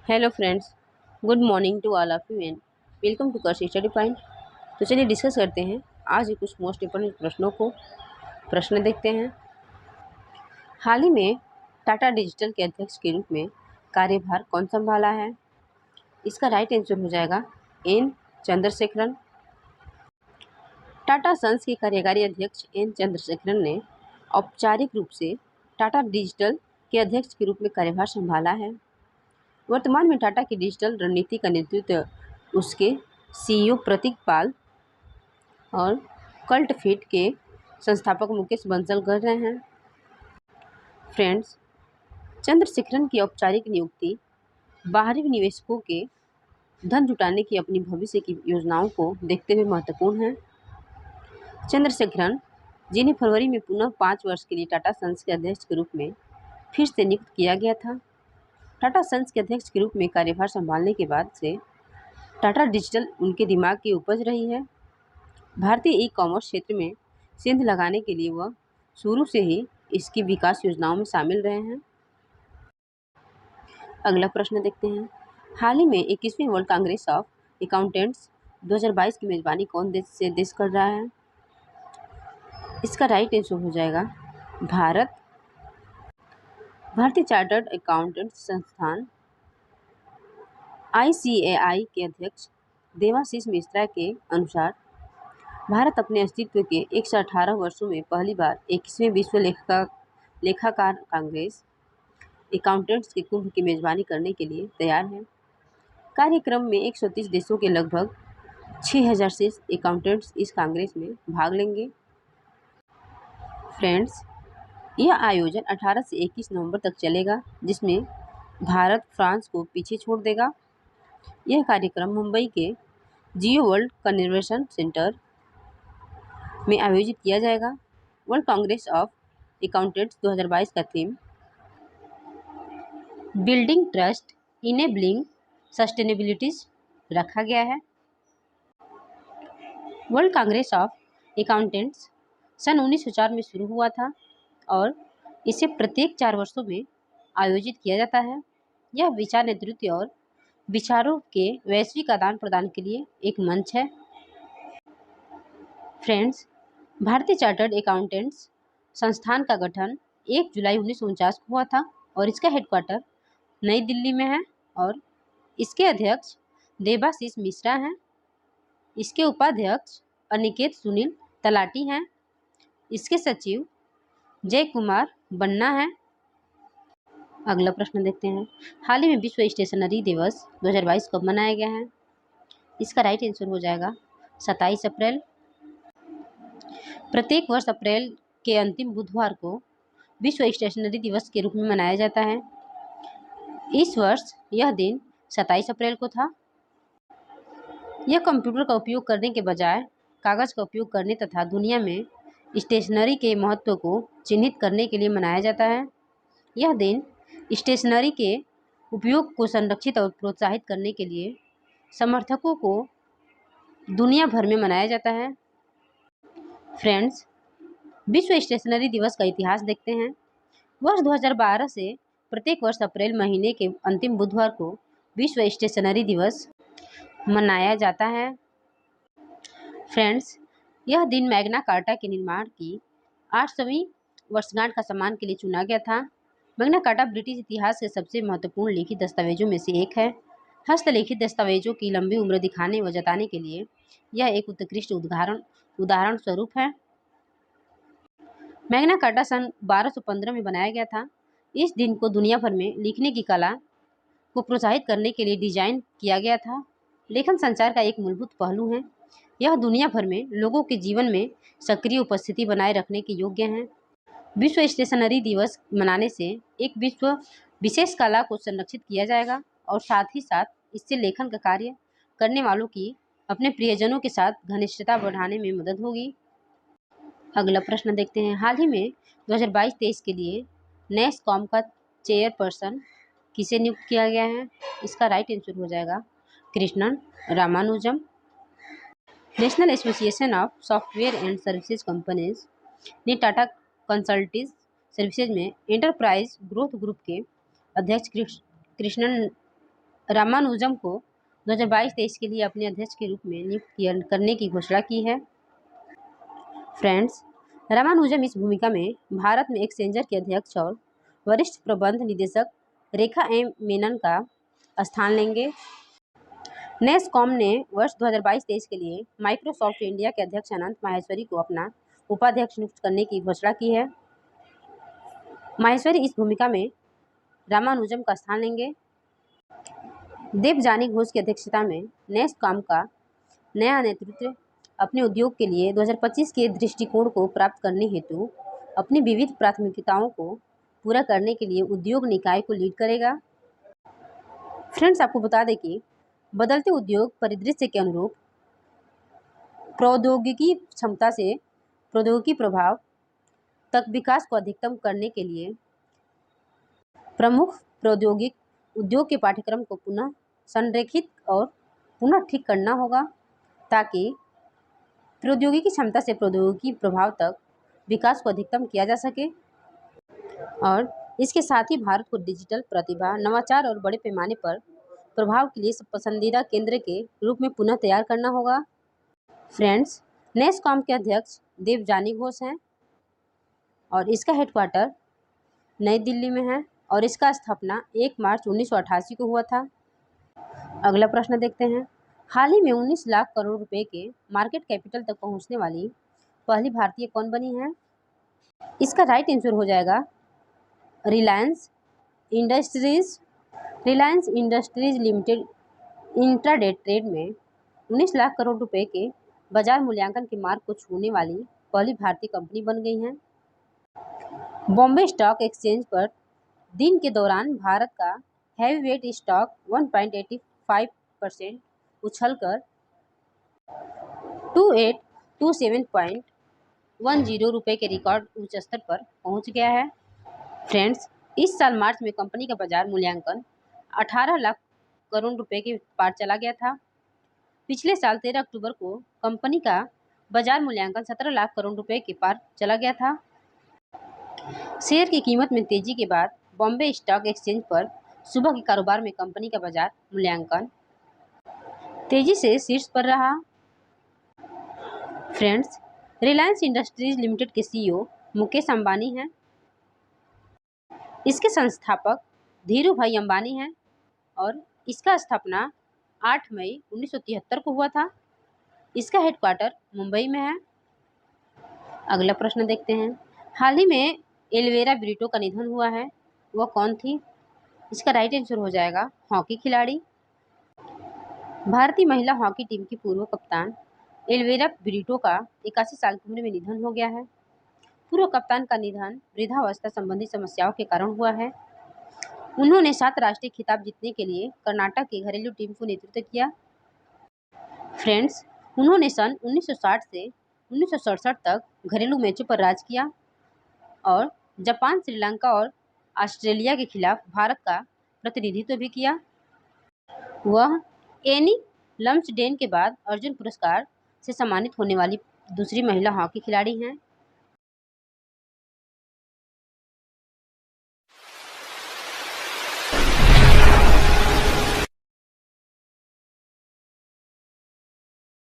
Hello friends, good morning to all of you and welcome to course study point. तो चलिए discuss करते हैं आज ही कुछ मोस्ट इंपोर्टेंट प्रश्नों को। प्रश्न देखते हैं। हाल ही में टाटा डिजिटल के अध्यक्ष के रूप में कार्यभार कौन संभाला है? इसका राइट आंसर हो जाएगा एन चंद्रशेखरन। टाटा सन्स के कार्यकारी अध्यक्ष एन चंद्रशेखरन ने औपचारिक रूप से टाटा डिजिटल के अध्यक्ष के रूप में कार्यभार संभाला है। वर्तमान में टाटा की डिजिटल रणनीति का नेतृत्व उसके सीईओ प्रतीक पाल और कल्ट फीड के संस्थापक मुकेश बंसल कर रहे हैं। फ्रेंड्स, चंद्रशेखरन की औपचारिक नियुक्ति बाहरी निवेशकों के धन जुटाने की अपनी भविष्य की योजनाओं को देखते हुए महत्वपूर्ण है। चंद्रशेखरन, जिन्हें फरवरी में पुनः 5 वर्ष के लिए टाटा सन्स के अध्यक्ष के रूप में फिर से नियुक्त किया गया था। टाटा सन्स के अध्यक्ष के रूप में कार्यभार संभालने के बाद से टाटा डिजिटल उनके दिमाग की उपज रही है। भारतीय ई कॉमर्स क्षेत्र में सेंध लगाने के लिए वह शुरू से ही इसकी विकास योजनाओं में शामिल रहे हैं। अगला प्रश्न देखते हैं। हाल ही में 21वीं वर्ल्ड कांग्रेस ऑफ अकाउंटेंट्स 2022 की मेजबानी कौन देश कर रहा है? इसका राइट आंसर हो जाएगा भारत। भारतीय चार्टर्ड अकाउंटेंट्स संस्थान ICAI के अध्यक्ष देवाशीष मिश्रा के अनुसार भारत अपने अस्तित्व के 118 वर्षों में पहली बार 21वें विश्व लेखाकार कांग्रेस अकाउंटेंट्स के कुंभ की मेजबानी करने के लिए तैयार है। कार्यक्रम में 130 देशों के लगभग 6000 से अकाउंटेंट्स इस कांग्रेस में भाग लेंगे। फ्रेंड्स, यह आयोजन 18 से 21 नवंबर तक चलेगा, जिसमें भारत फ्रांस को पीछे छोड़ देगा। यह कार्यक्रम मुंबई के जियो वर्ल्ड कन्वेंशन सेंटर में आयोजित किया जाएगा। वर्ल्ड कांग्रेस ऑफ अकाउंटेंट्स 2022 का थीम बिल्डिंग ट्रस्ट इनेबलिंग सस्टेनेबिलिटीज रखा गया है। वर्ल्ड कांग्रेस ऑफ अकाउंटेंट्स सन 1904 में शुरू हुआ था और इसे प्रत्येक 4 वर्षों में आयोजित किया जाता है। यह विचार नेतृत्व और विचारों के वैश्विक आदान प्रदान के लिए एक मंच है। फ्रेंड्स, भारतीय चार्टर्ड अकाउंटेंट्स संस्थान का गठन 1 जुलाई 1949 को हुआ था और इसका हेडक्वार्टर नई दिल्ली में है और इसके अध्यक्ष देवाशीष मिश्रा हैं। इसके उपाध्यक्ष अनिकेत सुनील तलाटी हैं। इसके सचिव जय कुमार बन्ना हैं। अगला प्रश्न देखते हैं। हाल ही में विश्व स्टेशनरी दिवस 2022 कब मनाया गया है? इसका राइट आंसर हो जाएगा 27 अप्रैल। प्रत्येक वर्ष अप्रैल के अंतिम बुधवार को विश्व स्टेशनरी दिवस के रूप में मनाया जाता है। इस वर्ष यह दिन 27 अप्रैल को था। यह कंप्यूटर का उपयोग करने के बजाय कागज का उपयोग करने तथा दुनिया में स्टेशनरी के महत्व को चिन्हित करने के लिए मनाया जाता है। यह दिन स्टेशनरी के उपयोग को संरक्षित और प्रोत्साहित करने के लिए समर्थकों को दुनिया भर में मनाया जाता है। फ्रेंड्स, विश्व स्टेशनरी दिवस का इतिहास देखते हैं। वर्ष 2012 से प्रत्येक वर्ष अप्रैल महीने के अंतिम बुधवार को विश्व स्टेशनरी दिवस मनाया जाता है। फ्रेंड्स, यह दिन मैग्ना कार्टा के निर्माण की 800वीं वर्षगांठ का सम्मान के लिए चुना गया था। मैग्ना कार्टा ब्रिटिश इतिहास के सबसे महत्वपूर्ण लिखित दस्तावेजों में से एक है। हस्तलिखित दस्तावेजों की लंबी उम्र दिखाने व जताने के लिए यह एक उत्कृष्ट उदाहरण स्वरूप है। मैग्ना कार्टा सन 1215 में बनाया गया था। इस दिन को दुनिया भर में लिखने की कला को प्रोत्साहित करने के लिए डिजाइन किया गया था। लेखन संचार का एक मूलभूत पहलू है। यह दुनिया भर में लोगों के जीवन में सक्रिय उपस्थिति बनाए रखने के योग्य है। विश्व स्टेशनरी दिवस मनाने से एक विशेष कला को संरक्षित किया जाएगा और साथ ही साथ इससे लेखन का कार्य करने वालों की अपने प्रियजनों के साथ घनिष्ठता बढ़ाने में मदद होगी। अगला प्रश्न देखते हैं। हाल ही में 2022-23 के लिए नेस्कॉम का चेयरपर्सन किसे नियुक्त किया गया है? इसका राइट आंसर हो जाएगा Krishnan Ramanujan. National association of software and services companies ने टाटा कंसल्टिंग सर्विसेज में एंटरप्राइज ग्रोथ ग्रुप के अध्यक्ष कृष्णन रामानुजम को 2022-23 के लिए अपने अध्यक्ष के रूप में नियुक्त करने की घोषणा की है। फ्रेंड्स, रामानुजम इस भूमिका में भारत में एक्सचेंजर के अध्यक्ष और वरिष्ठ प्रबंध निदेशक रेखा एम मेनन का स्थान लेंगे। नेस्कॉम ने वर्ष 2022-23 के लिए माइक्रोसॉफ्ट इंडिया के अध्यक्ष अनंत माहेश्वरी को अपना उपाध्यक्ष नियुक्त करने की घोषणा की है। माहेश्वरी इस भूमिका में रामानुजम का स्थान लेंगे। देवजानी घोष की अध्यक्षता में नेस्कॉम का नया नेतृत्व अपने उद्योग के लिए 2025 के दृष्टिकोण को प्राप्त करने हेतु अपनी विविध प्राथमिकताओं को पूरा करने के लिए उद्योग निकाय को लीड करेगा। फ्रेंड्स, आपको बता दें कि बदलते उद्योग परिदृश्य के अनुरूप प्रौद्योगिकी क्षमता से प्रौद्योगिकी प्रभाव तक विकास को अधिकतम करने के लिए प्रमुख प्रौद्योगिक उद्योग के पाठ्यक्रम को पुनः संरेखित और पुनः ठीक करना होगा, ताकि प्रौद्योगिकी क्षमता से प्रौद्योगिकी प्रभाव तक विकास को अधिकतम किया जा सके। और इसके साथ ही भारत को डिजिटल प्रतिभा, नवाचार और बड़े पैमाने पर प्रभाव के लिए पसंदीदा केंद्र के रूप में पुनः तैयार करना होगा। फ्रेंड्स, नेस्कॉम के अध्यक्ष देवजानी घोष हैं और इसका हेडक्वार्टर नई दिल्ली में है और इसका स्थापना 1 मार्च 1988 को हुआ था। अगला प्रश्न देखते हैं। हाल ही में 19 लाख करोड़ रुपए के मार्केट कैपिटल तक पहुंचने वाली पहली भारतीय कौन बनी है? इसका राइट आंसर हो जाएगा Reliance industries. Reliance industries limited intraday trade में 19 लाख करोड़ रुपए के बाजार मूल्यांकन के मार्क को छूने वाली पहली भारतीय कंपनी बन गई है। बॉम्बे स्टॉक एक्सचेंज पर दिन के दौरान भारत का हैवीवेट स्टॉक 1.85% उछलकर 2827.10 रुपये के रिकॉर्ड उच्च स्तर पर पहुंच गया है। फ्रेंड्स, इस साल मार्च में कंपनी का बाजार मूल्यांकन 18 लाख करोड़ रुपए के पार चला गया था। पिछले साल 13 अक्टूबर को कंपनी का बाजार मूल्यांकन 17 लाख करोड़ रुपए के पार चला गया था। शेयर की कीमत में तेजी के बाद बॉम्बे स्टॉक एक्सचेंज पर सुबह के कारोबार में कंपनी का बाजार मूल्यांकन तेजी से शीर्ष पर रहा। फ्रेंड्स, रिलायंस इंडस्ट्रीज लिमिटेड के CEO मुकेश अंबानी हैं। इसके संस्थापक धीरू भाई अंबानी हैं और इसका स्थापना 8 मई 1973 को हुआ था। इसका हेडक्वार्टर मुंबई में है। अगला प्रश्न देखते हैं। हाल ही में एल्वेरा ब्रिटो का निधन हुआ है, वह कौन थी? इसका राइट आंसर हो जाएगा हॉकी खिलाड़ी। भारतीय महिला हॉकी टीम की पूर्व कप्तान एल्वेरा ब्रिटो का 81 साल की उम्र में निधन हो गया है। पूर्व कप्तान का निधन वृद्धावस्था संबंधी समस्याओं के कारण हुआ है। उन्होंने 7 राष्ट्रीय खिताब जीतने के लिए कर्नाटक की घरेलू टीम को नेतृत्व किया। फ्रेंड्स, उन्होंने सन 1960 से 1967 तक घरेलू मैचों पर राज किया और जापान, श्रीलंका और ऑस्ट्रेलिया के खिलाफ भारत का प्रतिनिधित्व भी किया। वह एनी लम्सडेन के बाद अर्जुन पुरस्कार से सम्मानित होने वाली दूसरी महिला हॉकी खिलाड़ी हैं।